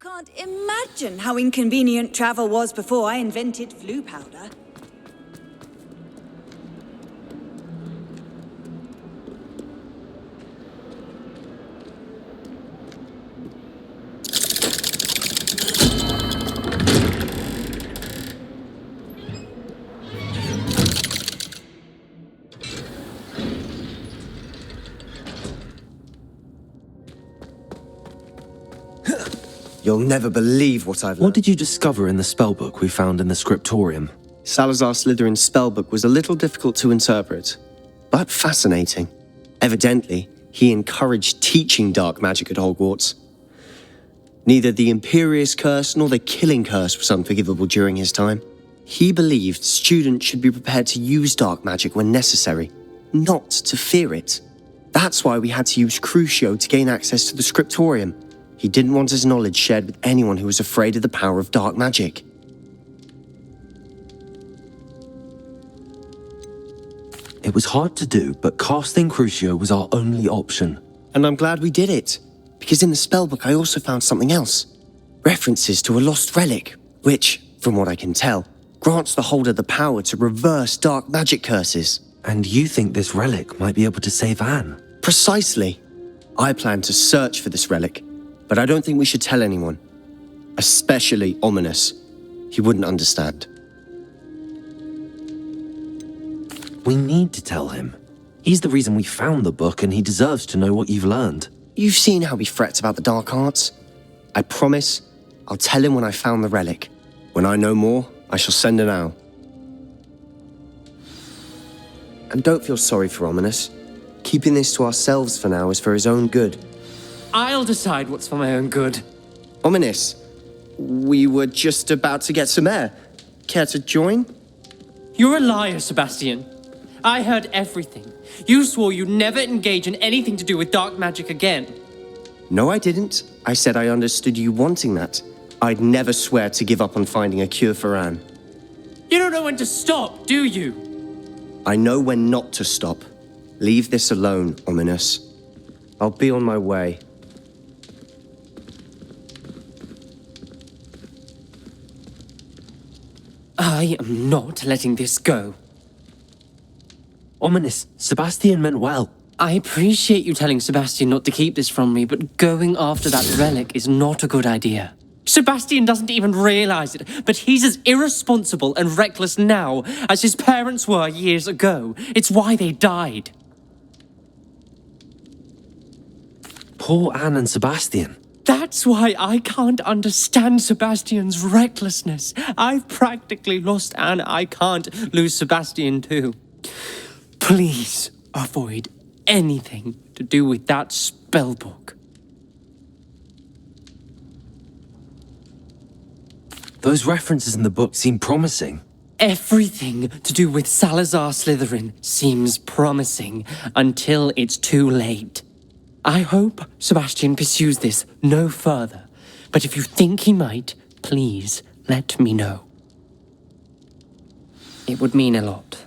Can't imagine how inconvenient travel was before I invented flu powder. You'll never believe what I've learned. What did you discover in the spellbook we found in the scriptorium? Salazar Slytherin's spellbook was a little difficult to interpret, but fascinating. Evidently, he encouraged teaching dark magic at Hogwarts. Neither the Imperious Curse nor the Killing Curse was unforgivable during his time. He believed students should be prepared to use dark magic when necessary, not to fear it. That's why we had to use Crucio to gain access to the scriptorium. He didn't want his knowledge shared with anyone who was afraid of the power of dark magic. It was hard to do, but casting Crucio was our only option. And I'm glad we did it, because in the spellbook I also found something else. References to a lost relic, which, from what I can tell, grants the holder the power to reverse dark magic curses. And you think this relic might be able to save Anne? Precisely. I plan to search for this relic, but I don't think we should tell anyone. Especially Ominous. He wouldn't understand. We need to tell him. He's the reason we found the book, and he deserves to know what you've learned. You've seen how he frets about the dark arts. I promise I'll tell him when I found the relic. When I know more, I shall send an owl. And don't feel sorry for Ominous. Keeping this to ourselves for now is for his own good. I'll decide what's for my own good. Ominous, we were just about to get some air. Care to join? You're a liar, Sebastian. I heard everything. You swore you'd never engage in anything to do with dark magic again. No, I didn't. I said I understood you wanting that. I'd never swear to give up on finding a cure for Anne. You don't know when to stop, do you? I know when not to stop. Leave this alone, Ominous. I'll be on my way. I am not letting this go. Ominous, Sebastian meant well. I appreciate you telling Sebastian not to keep this from me, but going after that relic is not a good idea. Sebastian doesn't even realize it, but he's as irresponsible and reckless now as his parents were years ago. It's why they died. Poor Anne and Sebastian. That's why I can't understand Sebastian's recklessness. I've practically lost Anne. I can't lose Sebastian too. Please avoid anything to do with that spellbook. Those references in the book seem promising. Everything to do with Salazar Slytherin seems promising until it's too late. I hope Sebastian pursues this no further, but if you think he might, please let me know. It would mean a lot.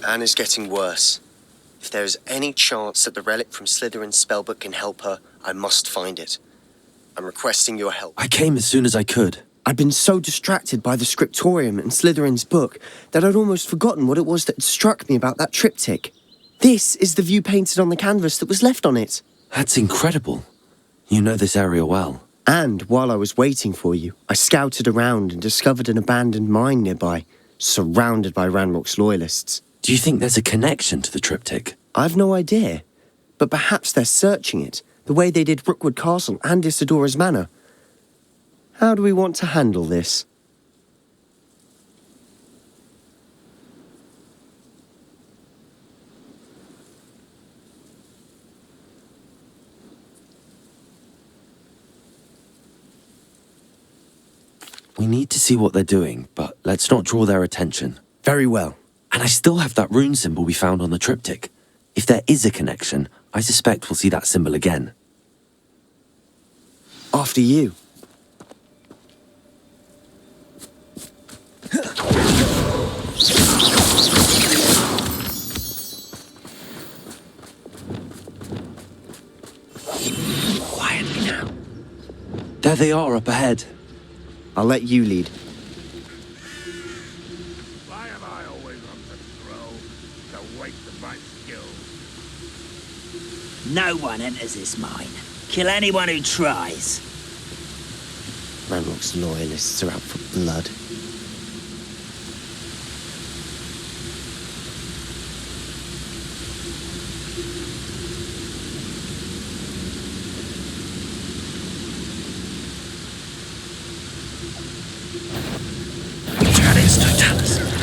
Anne is getting worse. If there is any chance that the relic from Slytherin's spellbook can help her, I must find it. I'm requesting your help. I came as soon as I could. I'd been so distracted by the scriptorium and Slytherin's book that I'd almost forgotten what it was that had struck me about that triptych. This is the view painted on the canvas that was left on it. That's incredible. You know this area well. And while I was waiting for you, I scouted around and discovered an abandoned mine nearby, surrounded by Ranrock's loyalists. Do you think there's a connection to the triptych? I've no idea, but perhaps they're searching it, the way they did Rookwood Castle and Isidora's Manor. How do we want to handle this? We need to see what they're doing, but let's not draw their attention. Very well. And I still have that rune symbol we found on the triptych. If there is a connection, I suspect we'll see that symbol again. After you. Quietly now. There they are up ahead. I'll let you lead. Why am I always on the throw? It's a waste of my skills. No one enters this mine. Kill anyone who tries. Ranrock's loyalists are out for blood.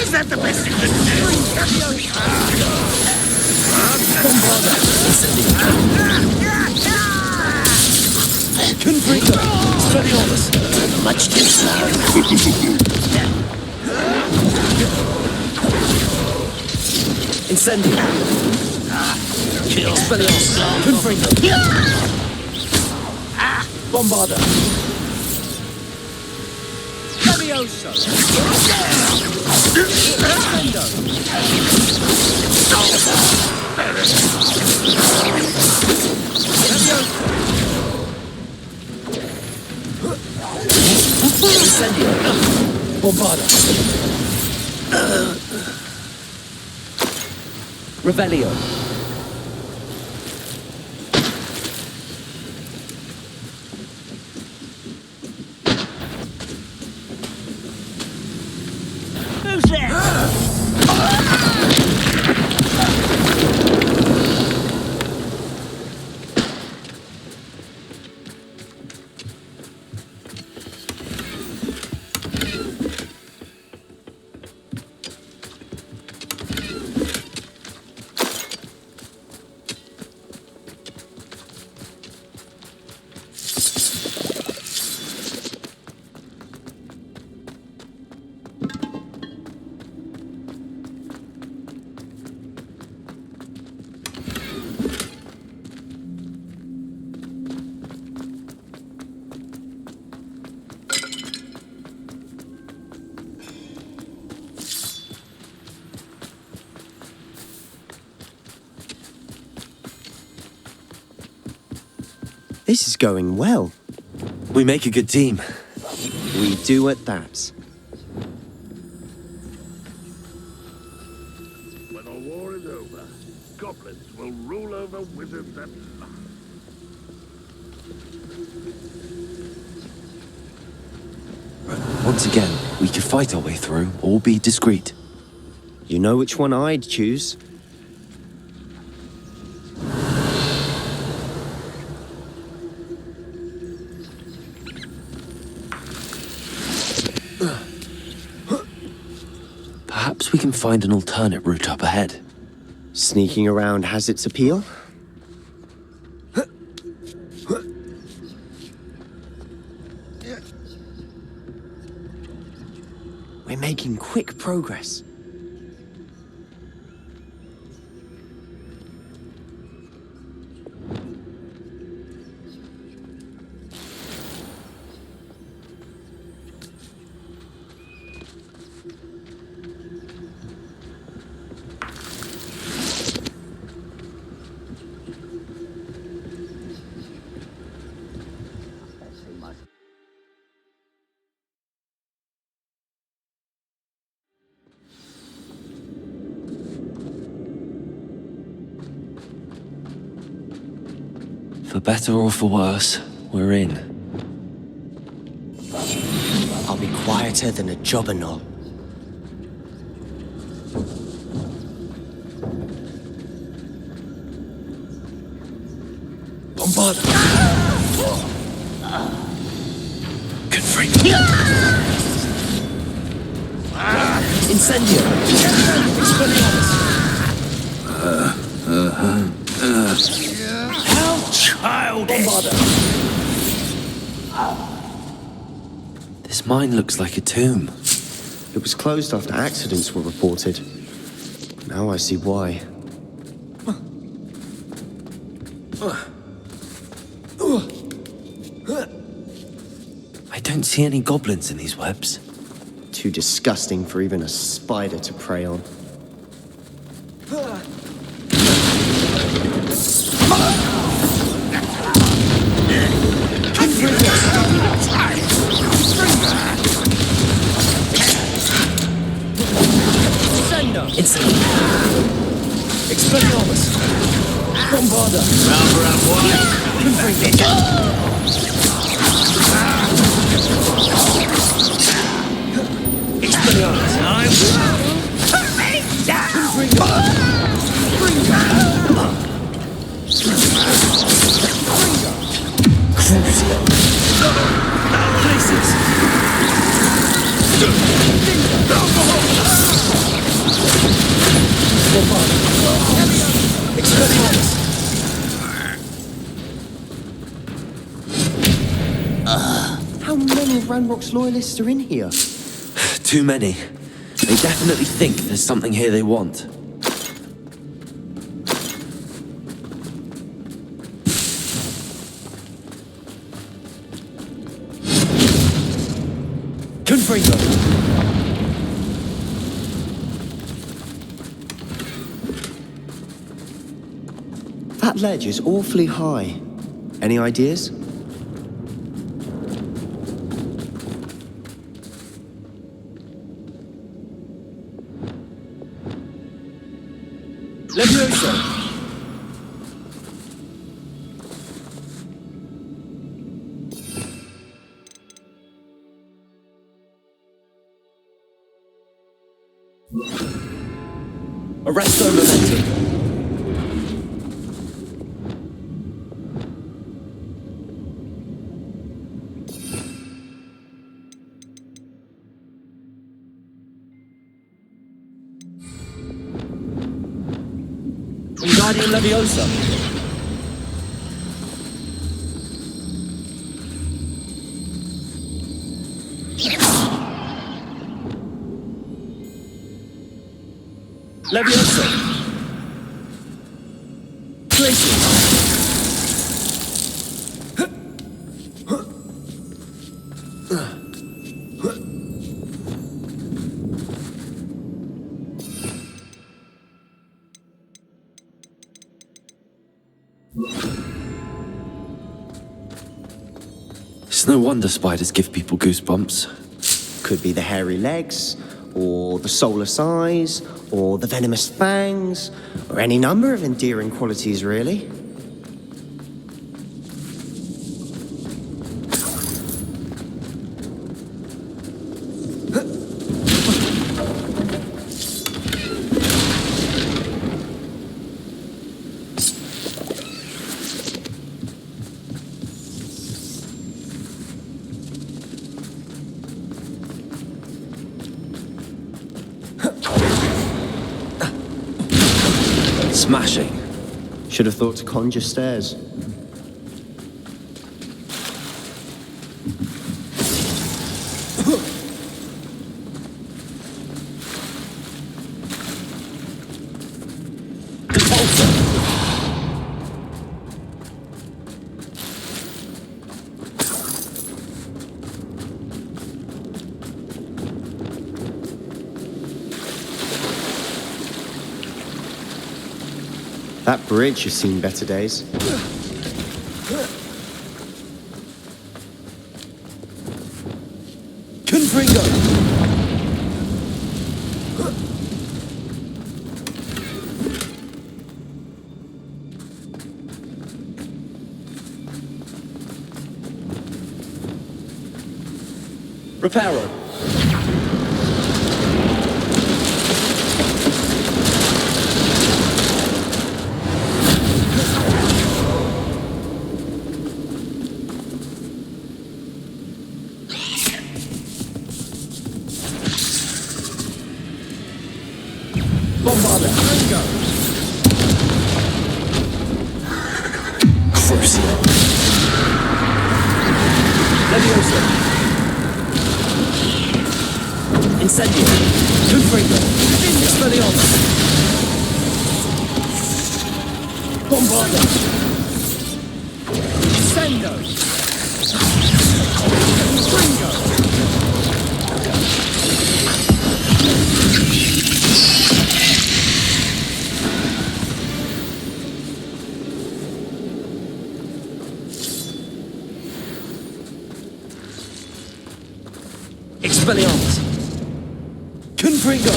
Is that the best you can Confringo! Speliolis! Much too slow. Incendio! Kill. Speliolis! Confringo! Bombarda! Levioso! Incendio! Bombarda! Revelio! Who's there? This is going well. We make a good team. We do at that. When the war is over, goblins will rule over wizards and Once again, we can fight our way through, or be discreet. You know which one I'd choose. Perhaps we can find an alternate route up ahead. Sneaking around has its appeal. We're making quick progress. For better or for worse, we're in. I'll be quieter than a jobberknoll. Bombard! Confront! Incendio! How childish! This mine looks like a tomb. It was closed after accidents were reported. Now I see why. I don't see any goblins in these webs. Too disgusting for even a spider to prey on. Expelliarmus! Bombarda! How many Ranrock's loyalists are in here? Too many. They definitely think there's something here they want. Confringo! That ledge is awfully high. Any ideas? Levioso! Arresto momentum! Wingardium Leviosa! Leviosa! Glacius! It's no wonder spiders give people goosebumps. Could be the hairy legs, or the soulless eyes, or the venomous fangs, or any number of endearing qualities, really. Smashing. Should have thought to conjure stairs. That bridge has seen better days. Confringo! Reparo. Bombarder. Ringo. Crucio. Levioso. Incendio. Confringo. Expelliarmus. Bombarder. Incendio. Confringo. Expelliarmus. Confringo.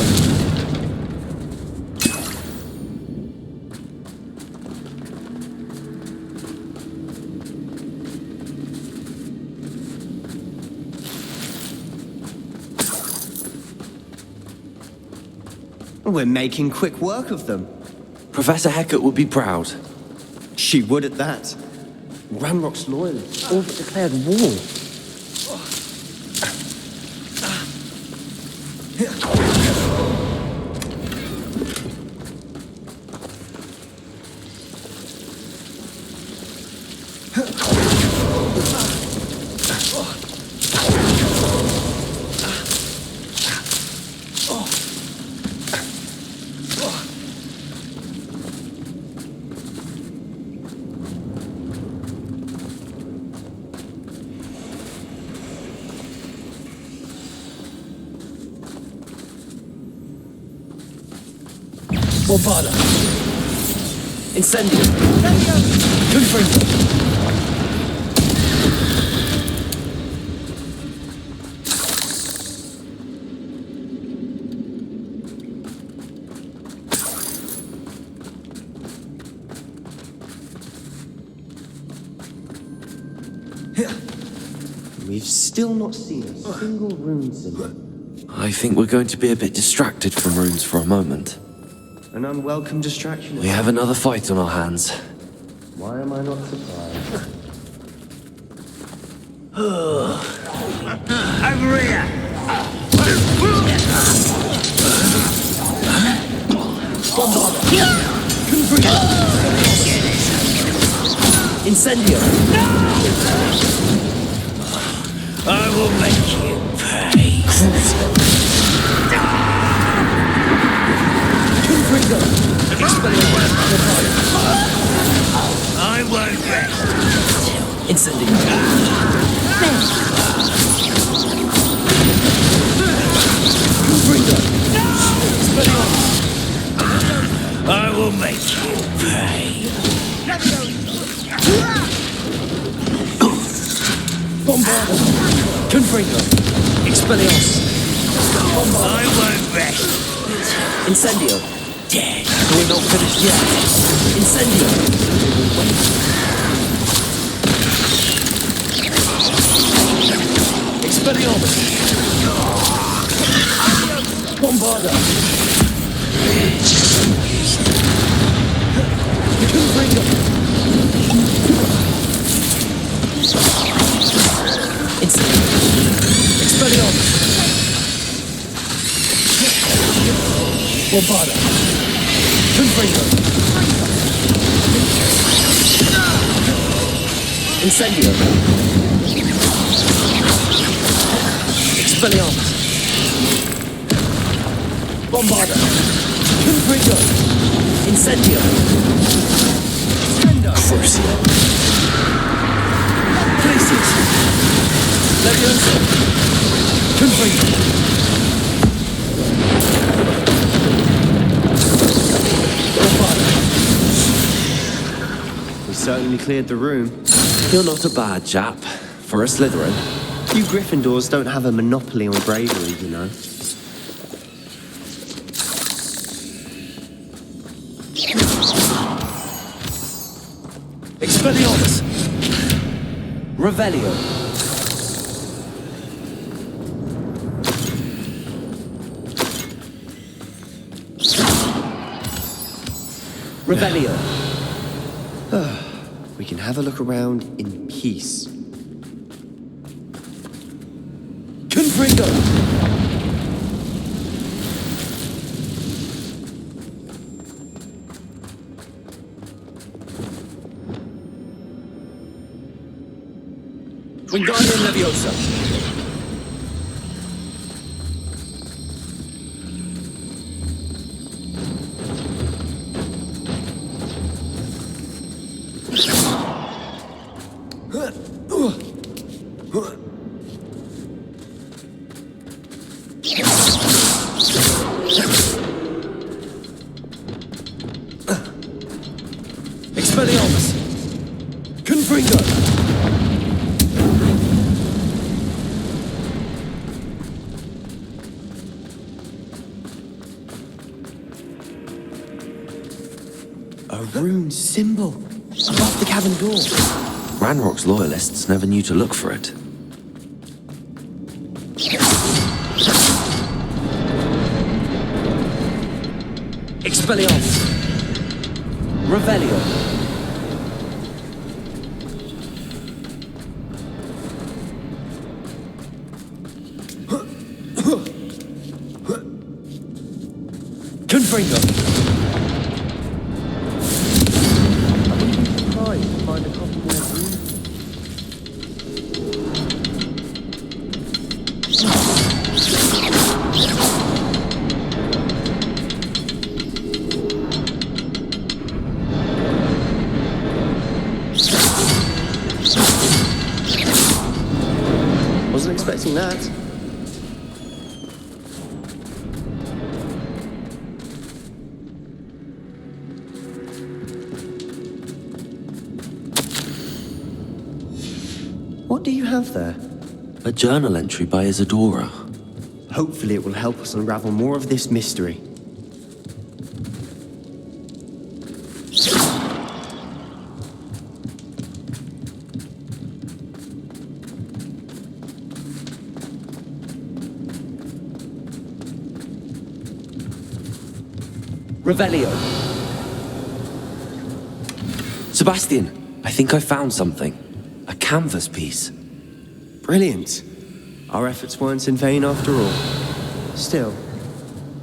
We're making quick work of them. Professor Hecat would be proud. She would at that. Ramrock's loyalists all but declared war. Bombarda. Incendio. Confringo. We've still not seen a single rune symbol. I think we're going to be a bit distracted from runes for a moment. An unwelcome distraction. We have another fight on our hands. Why am I not surprised? Over here! Incendio. I will make you pay. Confringo. I won't rest. Incendio. Confringo. I will make you pay. Bombarda. Confringo. Expelliarmus. I won't rest. Incendio. Dead. We're not finished yet. Incendio. Expelliarmus. Bombarda. Confringo. Incendio. Expelliarmus. Bombarda. Confringo. Incendio. Expelliarmus. Bombarda. Confringo. Incendio. Crucio. Places. Levioso. Confringo. We certainly cleared the room. You're not a bad chap for a Slytherin. You Gryffindors don't have a monopoly on bravery, you know. Expelliarmus. Revelio. Revelio. We can have a look around in peace. Confringo. Wingardium Leviosa. Expelliarmus. Confringo. A rune symbol above the cabin door. Ranrock's loyalists never knew to look for it. Expelliarmus. Revelio. Confringo. Find a couple more runes. Wasn't expecting that. What do you have there? A journal entry by Isadora. Hopefully it will help us unravel more of this mystery. Revelio. Sebastian, I think I found something. A canvas piece. Brilliant. Our efforts weren't in vain after all. Still,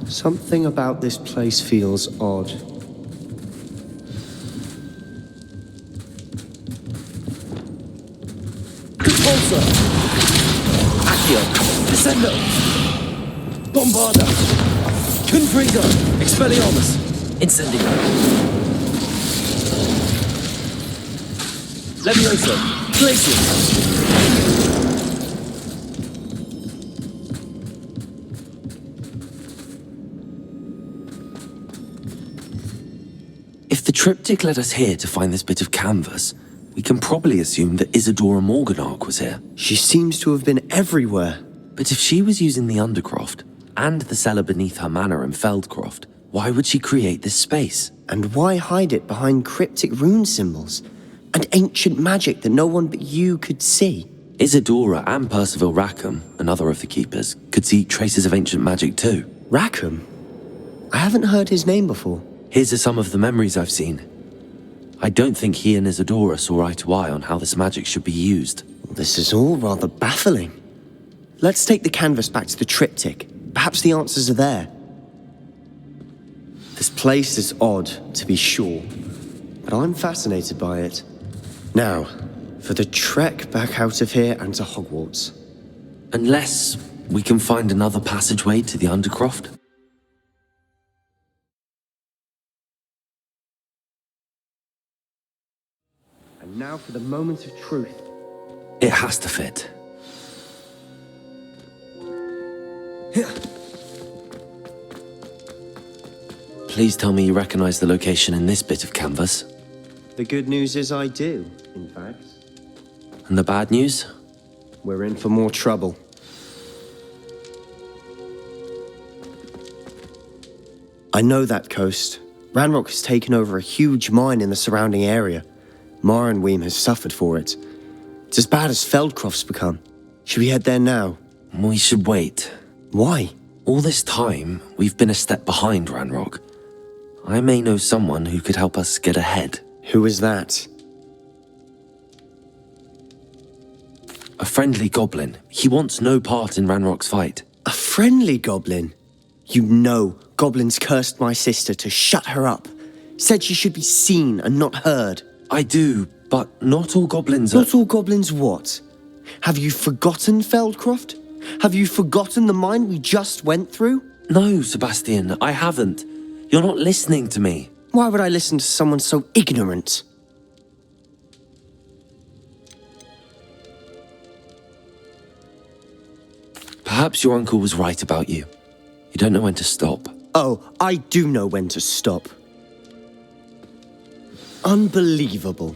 something about this place feels odd. Compulsor. Accio. Descendo. Bombarda. Confringo. Expelliarmus. Incendio. Levioso. Glacius. If the triptych led us here to find this bit of canvas, we can probably assume that Isadora Morganark was here. She seems to have been everywhere. But if she was using the Undercroft, and the cellar beneath her manor in Feldcroft, why would she create this space? And why hide it behind cryptic rune symbols? And ancient magic that no one but you could see? Isadora and Percival Rackham, another of the keepers, could see traces of ancient magic too. Rackham? I haven't heard his name before. Here's some of the memories I've seen. I don't think he and Isadora saw eye to eye on how this magic should be used. This is all rather baffling. Let's take the canvas back to the triptych. Perhaps the answers are there. This place is odd, to be sure, but I'm fascinated by it. Now, for the trek back out of here and to Hogwarts. Unless we can find another passageway to the Undercroft. And now for the moment of truth. It has to fit. Please tell me you recognize the location in this bit of canvas. The good news is I do, in fact. And the bad news? We're in for more trouble. I know that coast. Ranrock has taken over a huge mine in the surrounding area. Marrenweem has suffered for it. It's as bad as Feldcroft's become. Should we head there now? We should wait. Why? All this time, we've been a step behind Ranrock. I may know someone who could help us get ahead. Who is that? A friendly goblin. He wants no part in Ranrock's fight. A friendly goblin? You know, goblins cursed my sister to shut her up. Said she should be seen and not heard. I do, but not all goblins are... Not all goblins what? Have you forgotten Feldcroft? Have you forgotten the mine we just went through? No, Sebastian, I haven't. You're not listening to me. Why would I listen to someone so ignorant? Perhaps your uncle was right about you. You don't know when to stop. Oh, I do know when to stop. Unbelievable.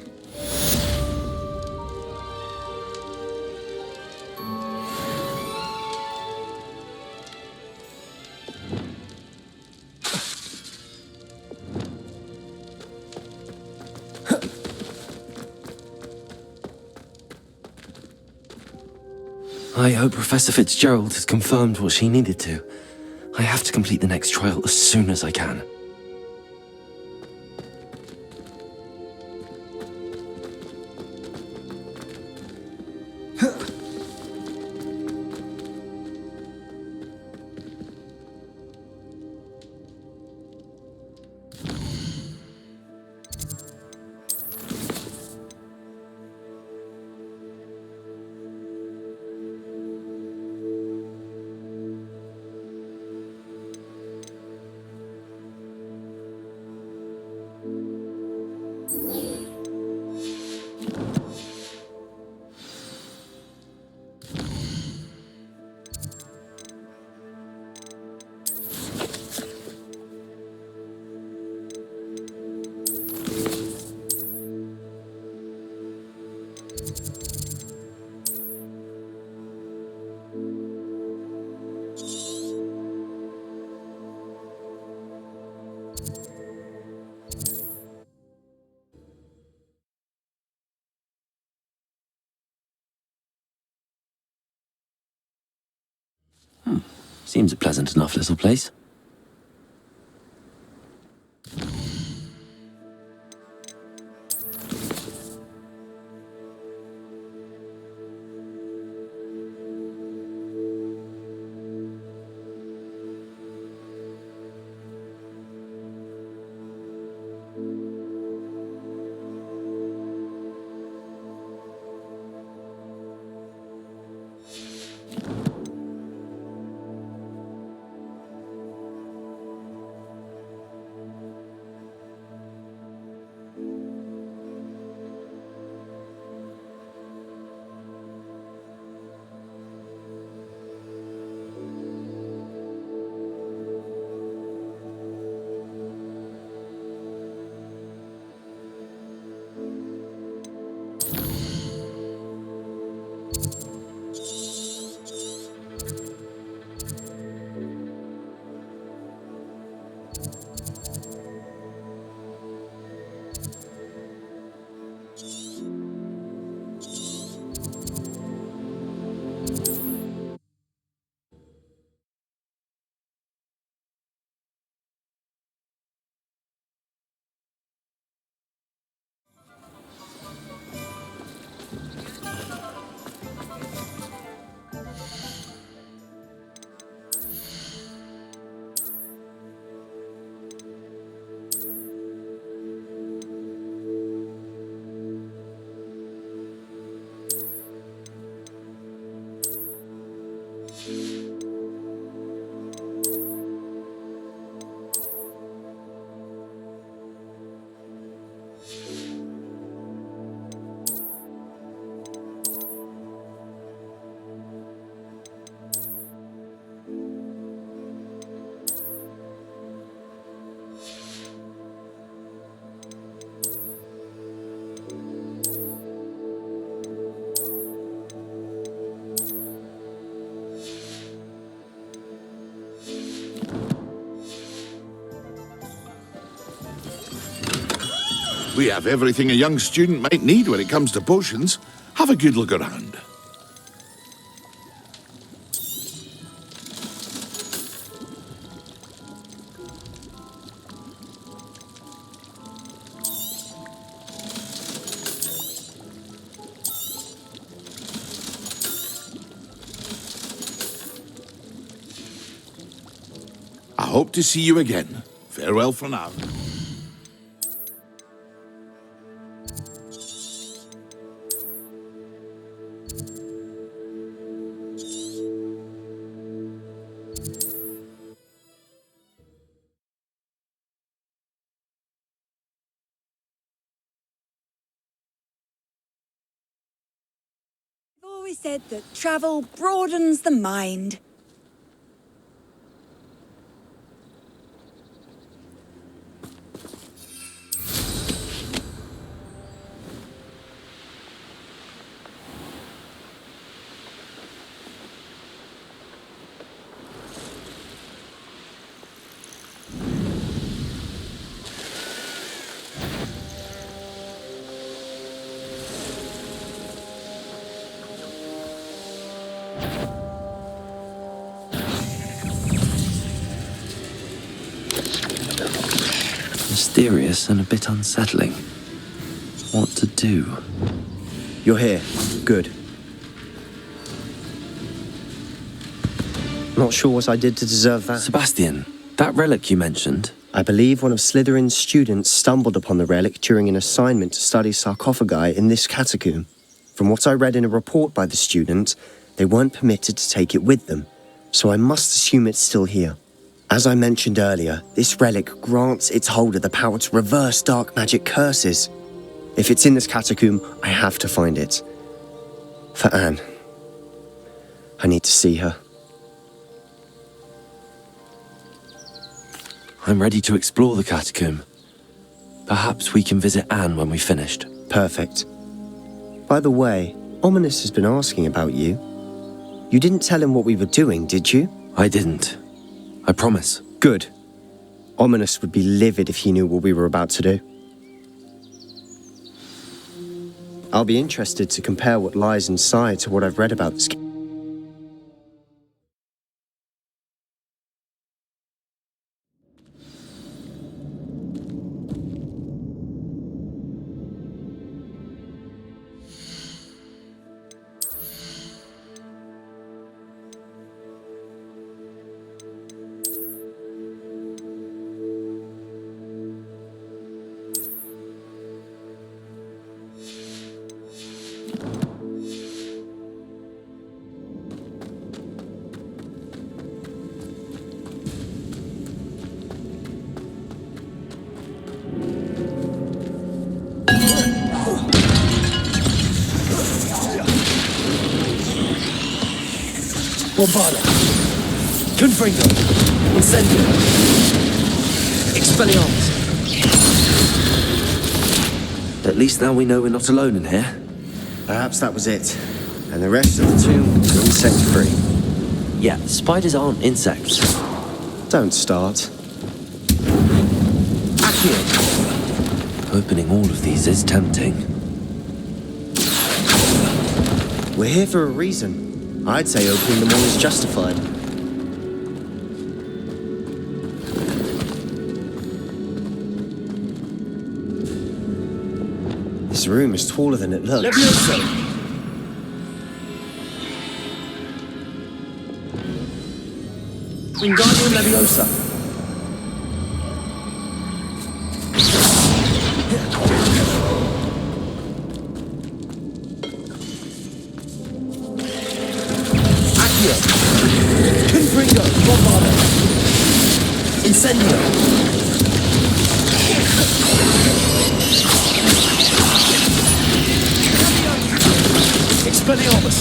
I hope Professor Fitzgerald has confirmed what she needed to. I have to complete the next trial as soon as I can. Seems a pleasant enough little place. We have everything a young student might need when it comes to potions. Have a good look around. hope to see you again. Farewell for now. I've always said that travel broadens the mind. Mysterious and a bit unsettling. What to do? You're here. Good. Not sure what I did to deserve that. Sebastian, that relic you mentioned, I believe one of Slytherin's students stumbled upon the relic during an assignment to study sarcophagi in this catacomb. From what I read in a report by the student, they weren't permitted to take it with them, so I must assume it's still here. As I mentioned earlier, this relic grants its holder the power to reverse dark magic curses. If it's in this catacomb, I have to find it. For Anne. I need to see her. I'm ready to explore the catacomb. Perhaps we can visit Anne when we've finished. Perfect. By the way, Ominous has been asking about you. You didn't tell him what we were doing, did you? I didn't. I promise. Good. Ominous would be livid if he knew what we were about to do. I'll be interested to compare what lies inside to what I've read about this. Bombarda! Confringo! Incendio! Expelliarmus! At least now we know we're not alone in here. Perhaps that was it. And the rest of the tomb was insect-free. Yeah, spiders aren't insects. Don't start. Accio! Opening all of these is tempting. We're here for a reason. I'd say opening them all is justified. This room is taller than it looks. Levioso! Wingardium Leviosa! Confringo, Bombarda! Incendio! Expelliarmus!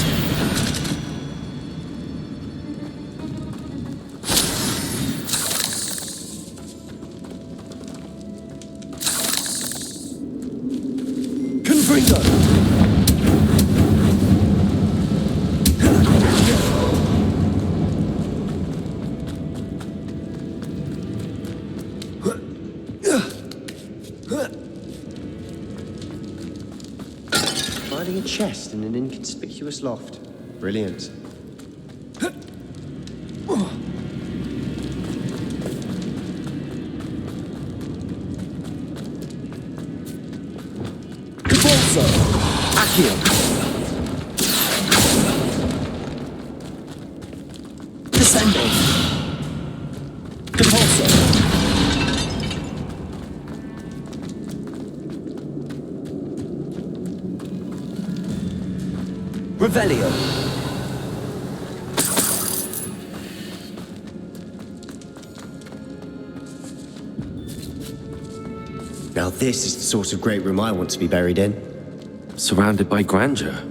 Confringo! Finding a chest in an inconspicuous loft. Brilliant. Convulso! Accio! Descendo! Convulso! Revelio. Now this is the sort of great room I want to be buried in. Surrounded by grandeur.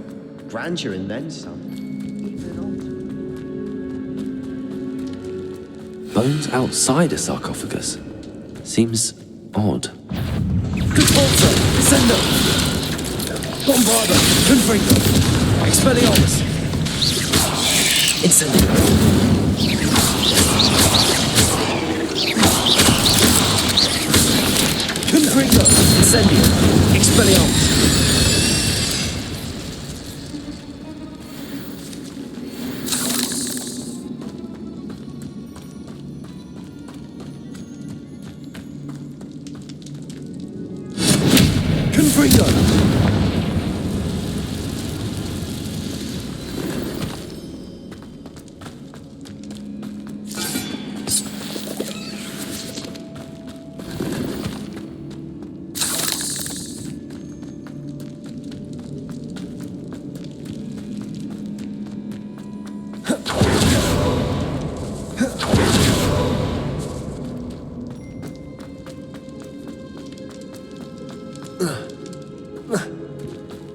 Grandeur and then some. Bones outside a sarcophagus. Seems odd. Repulsor! Descendo! Bombarda! Confringo! Expelliarmus! Incendio! Confringo! Incendio! Expelliarmus! Confringo!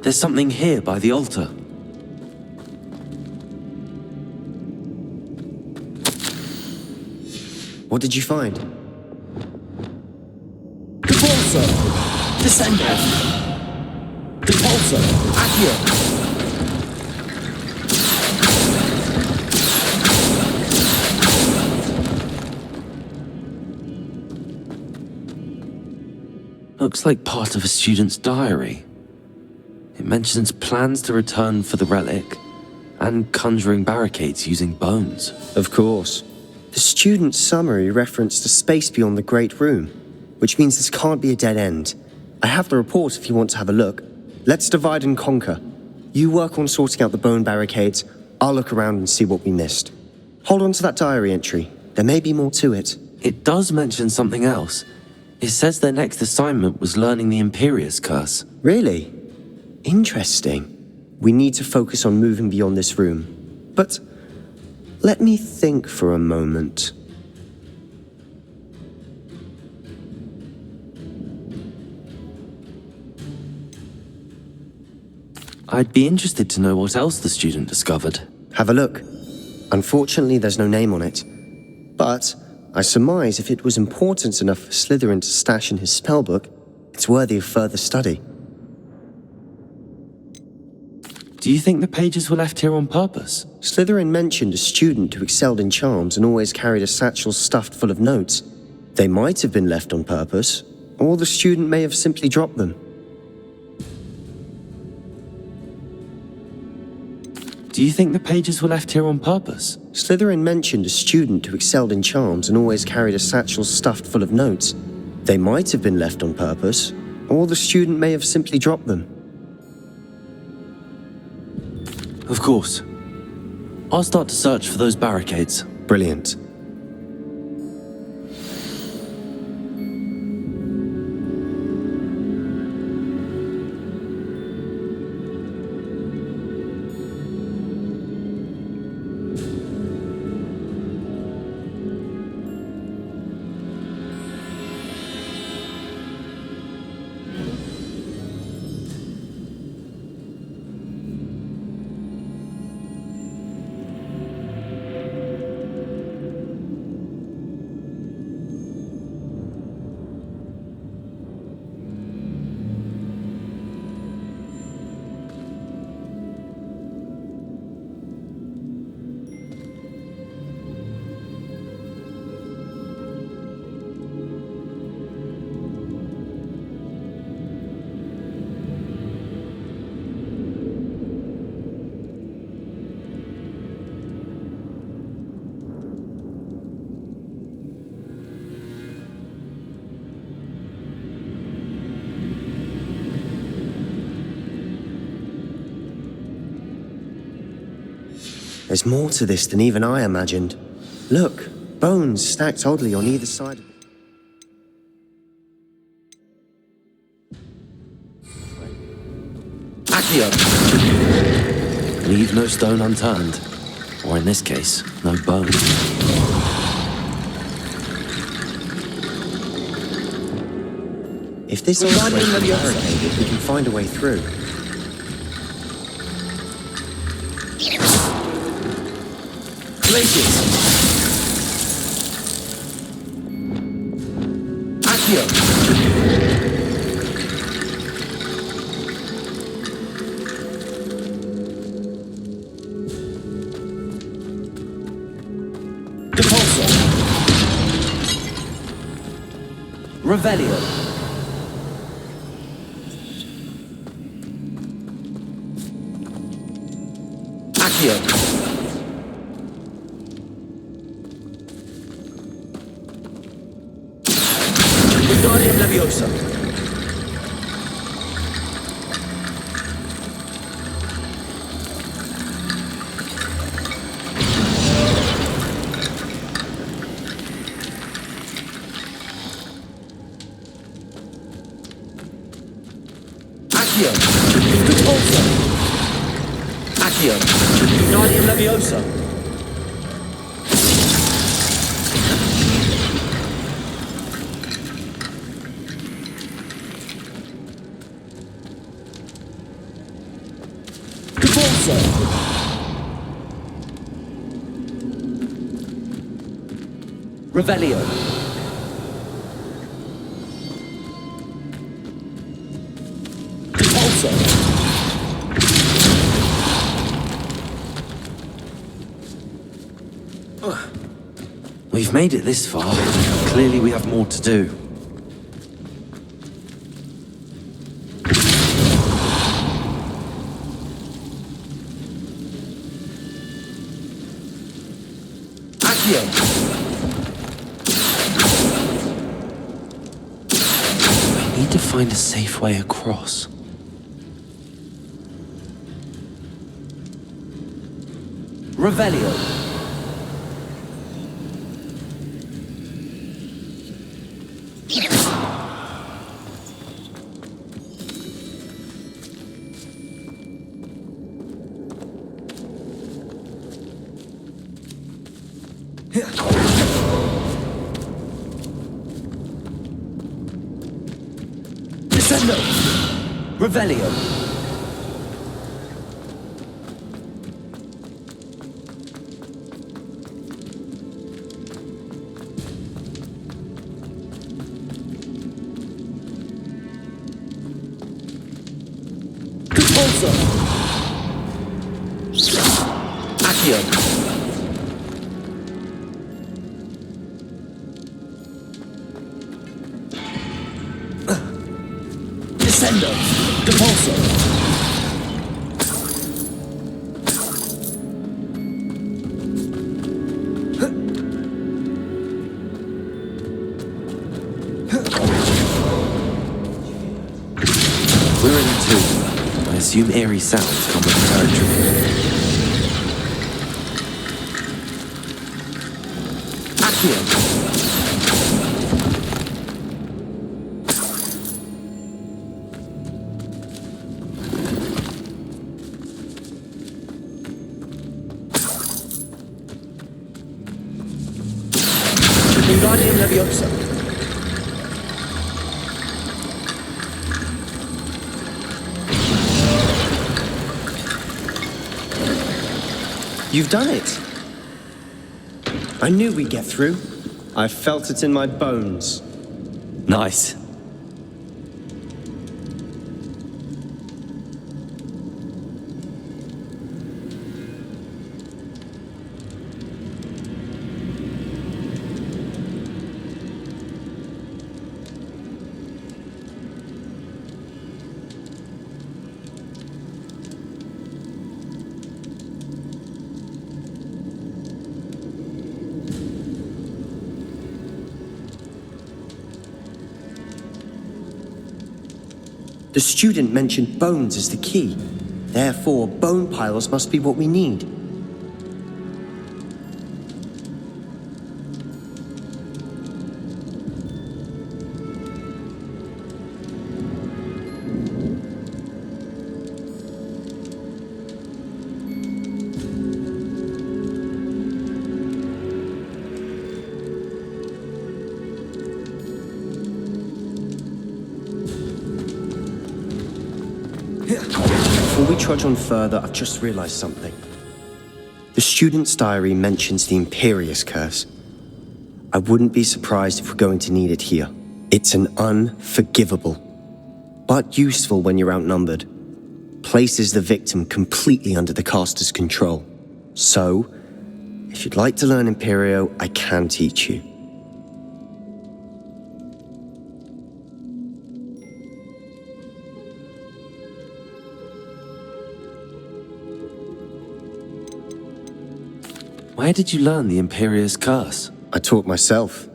There's something here by the altar. What did you find? Repulsor! Descendo! Repulsor! Accio! Looks like part of a student's diary. It mentions plans to return for the relic and conjuring barricades using bones. Of course. The student's summary referenced a space beyond the Great Room, which means this can't be a dead end. I have the report if you want to have a look. Let's divide and conquer. You work on sorting out the bone barricades, I'll look around and see what we missed. Hold on to that diary entry. There may be more to it. It does mention something else. It says their next assignment was learning the Imperius Curse. Really? Interesting. We need to focus on moving beyond this room. But let me think for a moment. I'd be interested to know what else the student discovered. Have a look. Unfortunately, there's no name on it. But I surmise if it was important enough for Slytherin to stash in his spellbook, it's worthy of further study. Do you think the pages were left here on purpose? Slytherin mentioned a student who excelled in charms and always carried a satchel stuffed full of notes. They might have been left on purpose, or the student may have simply dropped them. Do you think the pages were left here on purpose? Slytherin mentioned a student who excelled in charms and always carried a satchel stuffed full of notes. They might have been left on purpose, or the student may have simply dropped them. Of course. I'll start to search for those barricades. Brilliant. There's more to this than even I imagined. Look, bones stacked oddly on either side of it. Accio! Leave no stone unturned. Or in this case, no bone. If this archway is barricaded, we can find a way through. Glacius. Accio. Depulso. Revelio. Accio. Wingardium Leviosa. Accio. Depulso. Accio. Wingardium Leviosa. Depulso. Revelio. Depulso. We've made it this far. Clearly we have more to do. Accio. We need to find a safe way across. Revelio. Descendo. Revelio. Depulso. Accio. Descendo. Depulso. We're in a tomb. I assume eerie sounds come with the territory. Accio. Wingardium Leviosa. You've done it! I knew we'd get through. I felt it in my bones. Nice. The student mentioned bones as the key. Therefore, bone piles must be what we need. we trudge on further, I've just realized something. The student's diary mentions the Imperious Curse. I wouldn't be surprised if we're going to need it here. It's an unforgivable, but useful when you're outnumbered. Places the victim completely under the caster's control. So, if you'd like to learn Imperio, I can teach you. Where did you learn the Imperious Curse? I taught myself.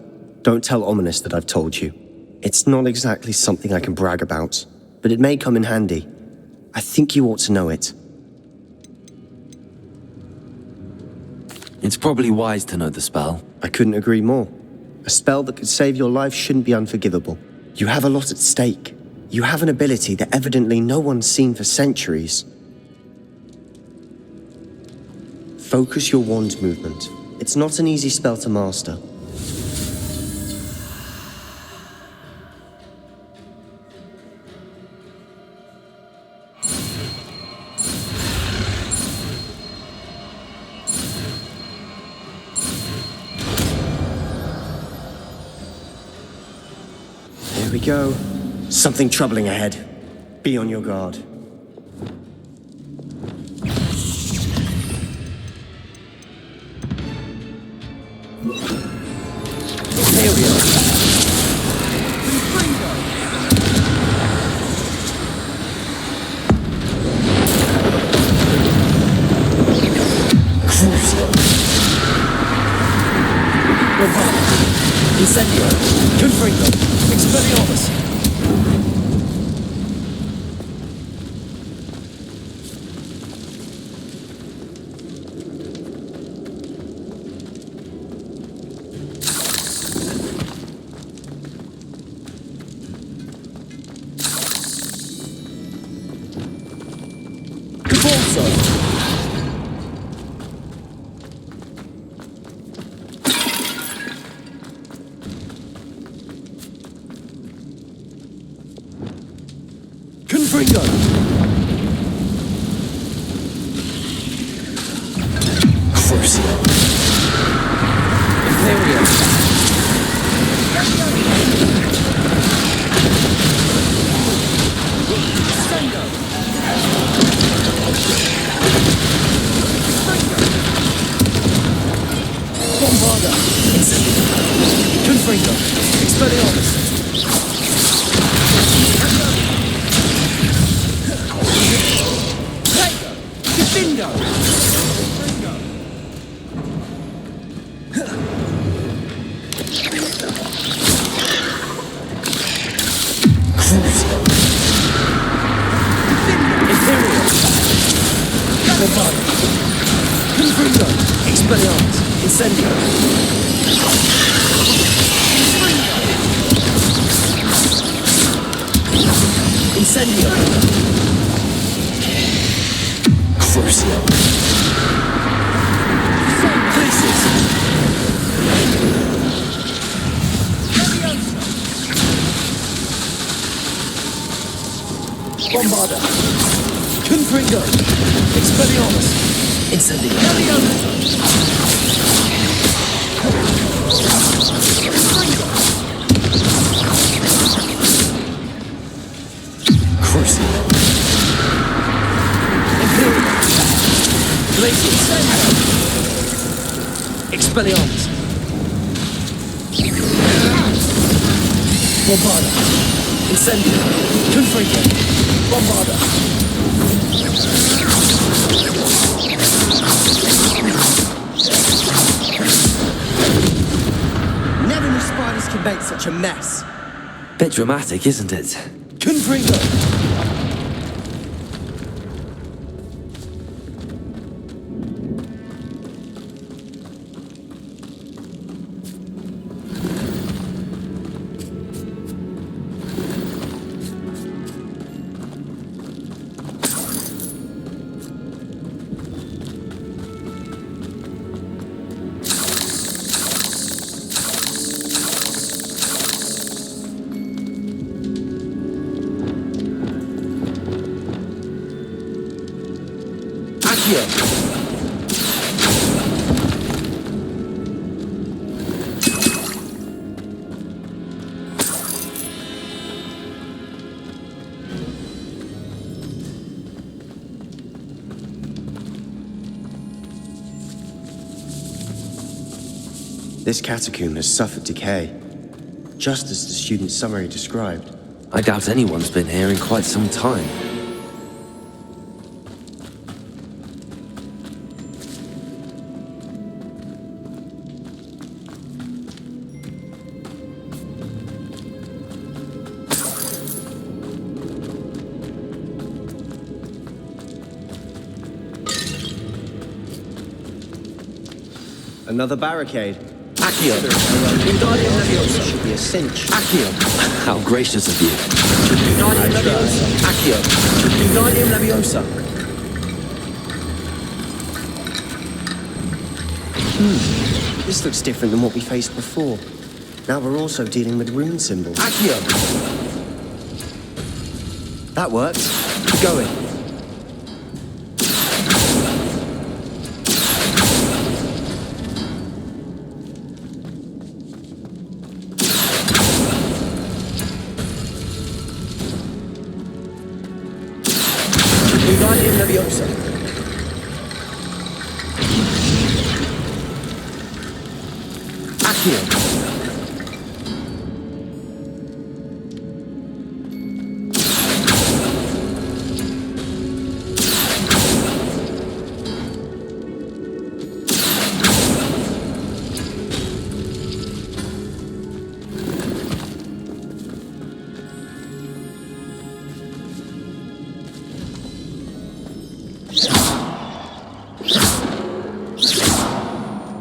Don't tell Ominous that I've told you. It's not exactly something I can brag about, but it may come in handy. I think you ought to know it. It's probably wise to know the spell. I couldn't agree more. A spell that could save your life shouldn't be unforgivable. You have a lot at stake. You have an ability that evidently no one's seen for centuries. Focus your wand movement. It's not an easy spell to master. There we go. Something troubling ahead. Be on your guard. Incendio! Confringo! Expelliarmus! Cabalso! Confringo! Crucio! Imperio! Bombarda! Incendio! Confringo! Expelliarmus! Bingo! Crucio! Imperial! Bombarda! Confringo! Expelliarmus! Incendio! Incendio! Crucio! Places! Bombarda! Confringo! Expelliarmus! Incendio! Crucio! Imperial! Glacius! Expelliarmus! Bombarda! Incendio! Confringo! Bombarda! Never knew spiders could make such a mess. Bit dramatic, isn't it? Confringo! Accio. This catacomb has suffered decay, just as the student's summary described. I doubt anyone's been here in quite some time. Another barricade. Accio. Wingardium Leviosa. Should be a cinch. Accio. How gracious of you. Wingardium Leviosa. Accio. Wingardium Leviosa. This looks different than what we faced before. Now we're also dealing with rune symbols. Accio. That worked. Keep going. Wingardium Leviosa. Accio.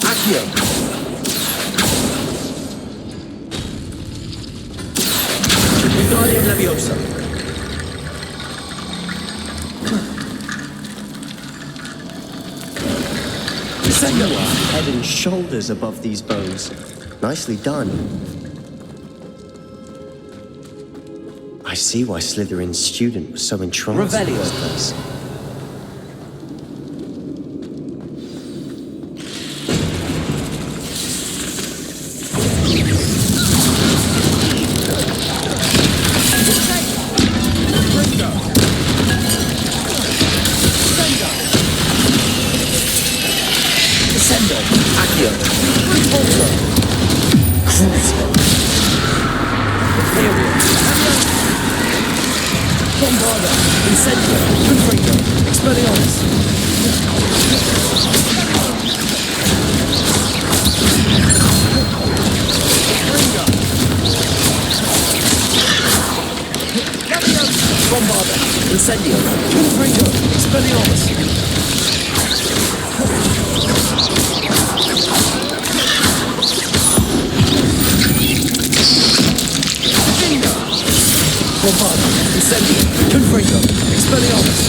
Accio. Wingardium Leviosa. Descendo. Head and shoulders above these bones. Nicely done. I see why Slytherin's student was so entranced in Revelio. this place. Descendo. Accio. Ultra. Crucio. Imperium. Bombarda. Incendio. Confringo. Expelliarmus. Bombarda. Incendio. Confringo. Expelliarmus. Bombarda. Incendio. Confringo. Expelliarmus.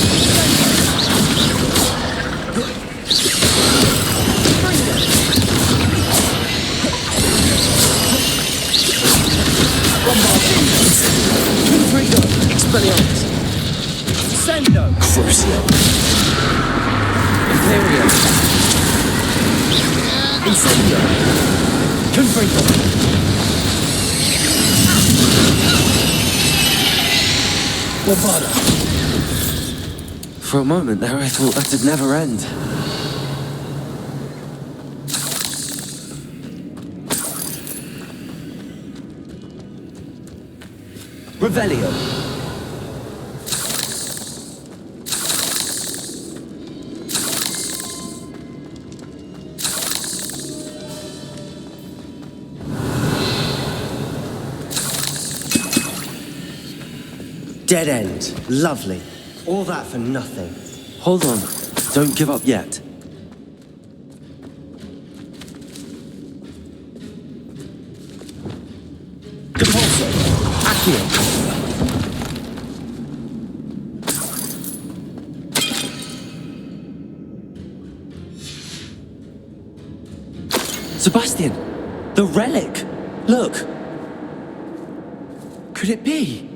Bombarda. Incendio. Confringo. Expelliarmus. Sendo. Crucio. Imperium. Incendio. Confringo. Bombarda. For a moment there, I thought that'd never end. Revelio. Dead end. Lovely. All that for nothing. Hold on. Don't give up yet. Depulso. Accio. Sebastian! The relic! Look! Could it be?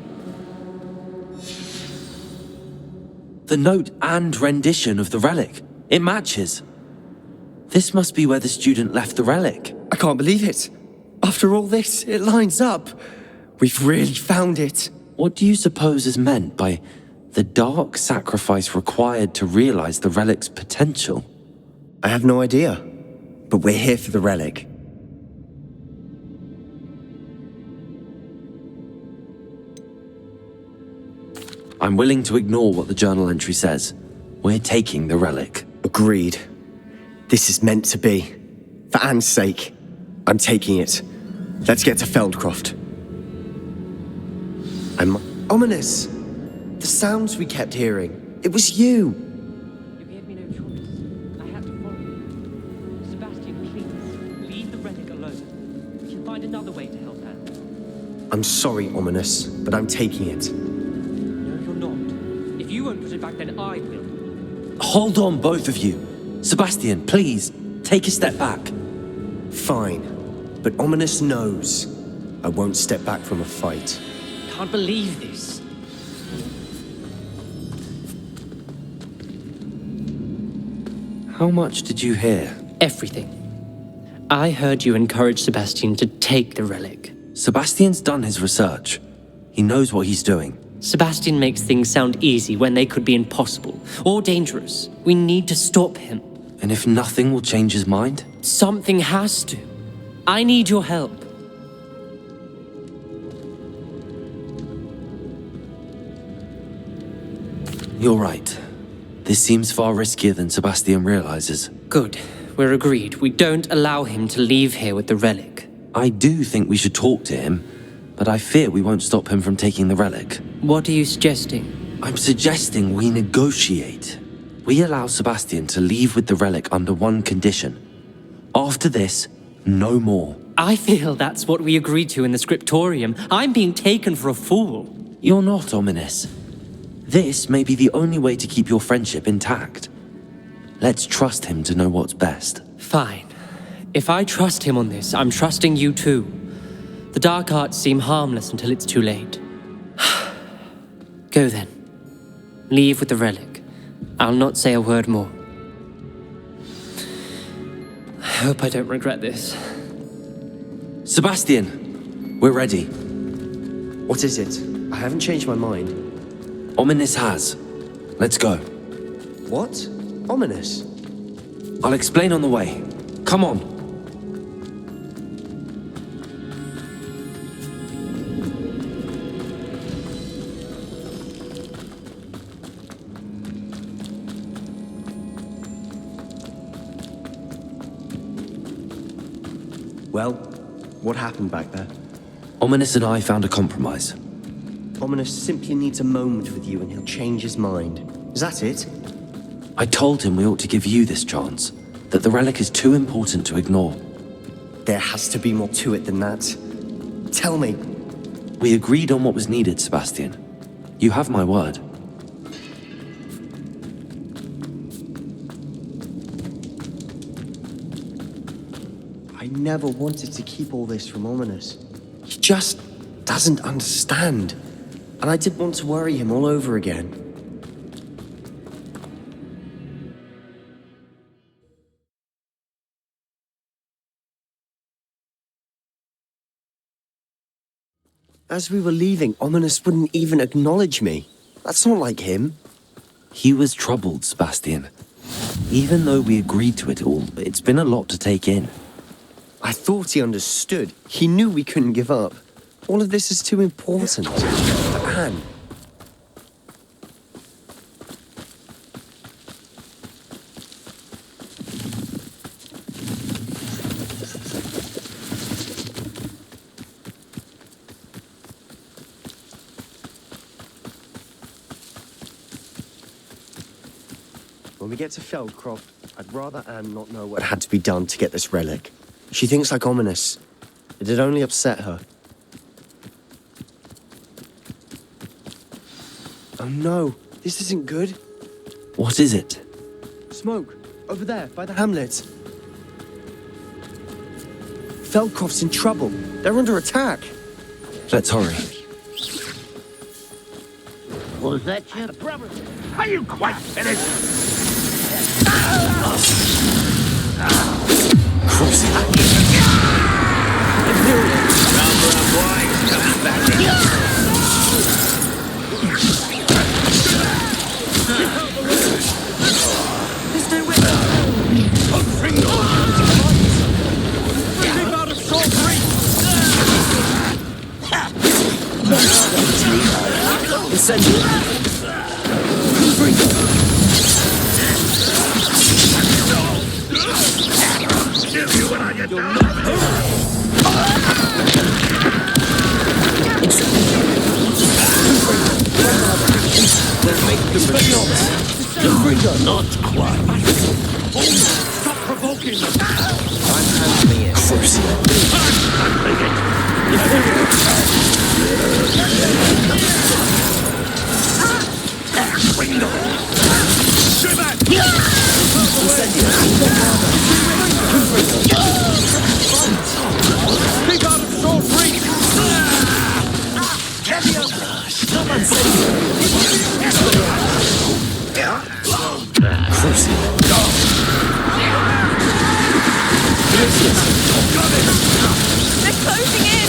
The note and rendition of the relic. It matches. This must be where the student left the relic. I can't believe it. After all this, it lines up. We've really found it. What do you suppose is meant by the dark sacrifice required to realize the relic's potential? I have no idea. But we're here for the relic. I'm willing to ignore what the journal entry says. We're taking the relic. Agreed. This is meant to be. For Anne's sake, I'm taking it. Let's get to Feldcroft. Ominous! The sounds we kept hearing. It was you! You gave me no choice. I had to follow you. Sebastian, please, leave the relic alone. We can find another way to help Anne. I'm sorry, Ominous, but I'm taking it. No, you're not. If you won't put it back, then I will. Hold on, both of you. Sebastian, please, take a step back. Fine. But Ominous knows I won't step back from a fight. Can't believe this. How much did you hear? Everything. I heard you encourage Sebastian to take the relic. Sebastian's done his research. He knows what he's doing. Sebastian makes things sound easy when they could be impossible or dangerous. We need to stop him. And if nothing will change his mind? Something has to. I need your help. You're right. This seems far riskier than Sebastian realizes. Good. We're agreed. We don't allow him to leave here with the relic. I do think we should talk to him, but I fear we won't stop him from taking the relic. What are you suggesting? I'm suggesting we negotiate. We allow Sebastian to leave with the relic under one condition. After this, no more. I feel that's what we agreed to in the scriptorium. I'm being taken for a fool. You're not, Ominous. This may be the only way to keep your friendship intact. Let's trust him to know what's best. Fine. If I trust him on this, I'm trusting you too. The dark arts seem harmless until it's too late. Go then. Leave with the relic. I'll not say a word more. I hope I don't regret this. Sebastian, we're ready. What is it? I haven't changed my mind. Ominous has. Let's go. What? Ominous? I'll explain on the way. Come on. Well, what happened back there? Ominous and I found a compromise. Ominous simply needs a moment with you and he'll change his mind. Is that it? I told him we ought to give you this chance, that the relic is too important to ignore. There has to be more to it than that. Tell me. We agreed on what was needed, Sebastian. You have my word. I never wanted to keep all this from Ominous. He just doesn't understand. And I didn't want to worry him all over again. As we were leaving, Ominous wouldn't even acknowledge me. That's not like him. He was troubled, Sebastian. Even though we agreed to it all, it's been a lot to take in. I thought he understood. He knew we couldn't give up. All of this is too important. For Anne. When we get to Feldcroft, I'd rather Anne not know what had to be done to get this relic. She thinks like Ominous. It'd only upset her. Oh no, this isn't good. What is it? Smoke, over there, by the hamlet. Feldcroft's in trouble. They're under attack. Let's hurry. Was that your brother? Are you quite finished? Not quite. Oh, stop provoking them. I'm handling it. Keep out of sword reach. They're closing in!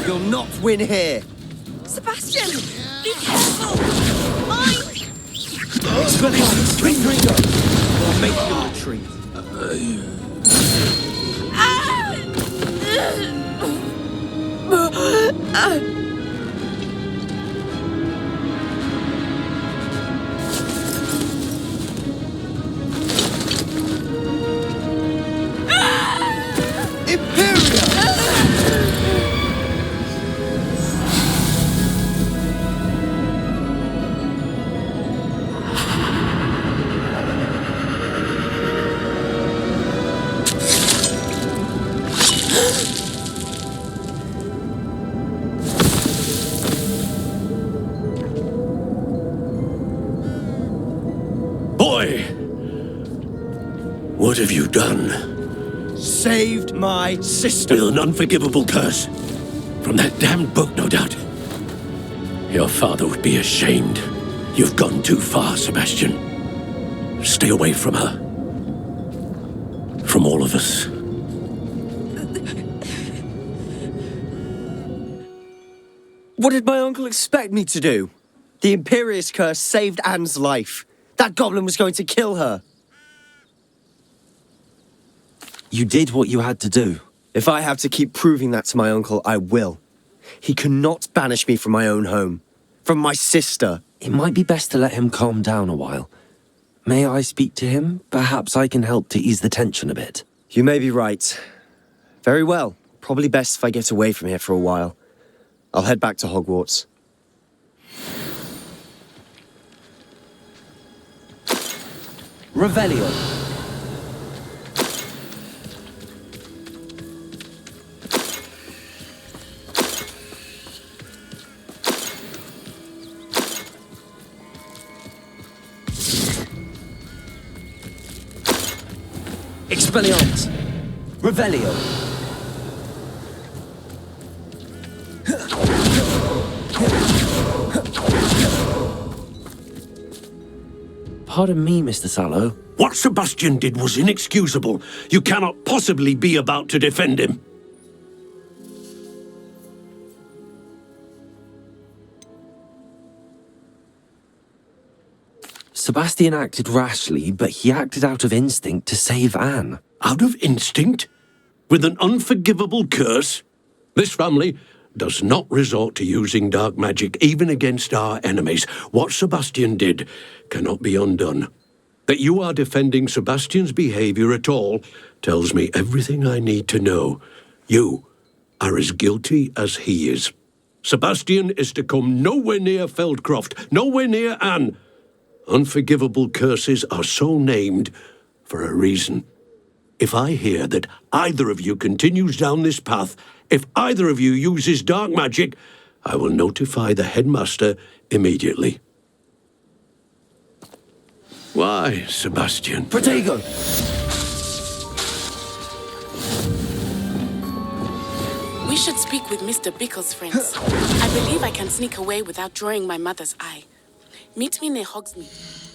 You'll not win here. Sebastian! Be careful! Mine! We'll make you retreat. Boy! What have you done? Saved my sister. With an unforgivable curse. From that damned book, no doubt. Your father would be ashamed. You've gone too far, Sebastian. Stay away from her. From all of us. What did my uncle expect me to do? The Imperious curse saved Anne's life. That goblin was going to kill her. You did what you had to do. If I have to keep proving that to my uncle, I will. He cannot banish me from my own home. From my sister. It might be best to let him calm down a while. May I speak to him? Perhaps I can help to ease the tension a bit. You may be right. Very well. Probably best if I get away from here for a while. I'll head back to Hogwarts. Revelio. Expelliarmus. Revelio. Pardon me, Mr. Sallow. What Sebastian did was inexcusable. You cannot possibly be about to defend him. Sebastian acted rashly, but he acted out of instinct to save Anne. Out of instinct? With an unforgivable curse? This family does not resort to using dark magic even against our enemies. What Sebastian did cannot be undone. That you are defending Sebastian's behavior at all tells me everything I need to know. You are as guilty as he is. Sebastian is to come nowhere near Feldcroft, nowhere near Anne. Unforgivable curses are so named for a reason. If I hear that either of you continues down this path, if either of you uses dark magic, I will notify the headmaster immediately. Why, Sebastian? We should speak with Mr. Bickle's friends. I believe I can sneak away without drawing my mother's eye. Meet me near Hogsmeade.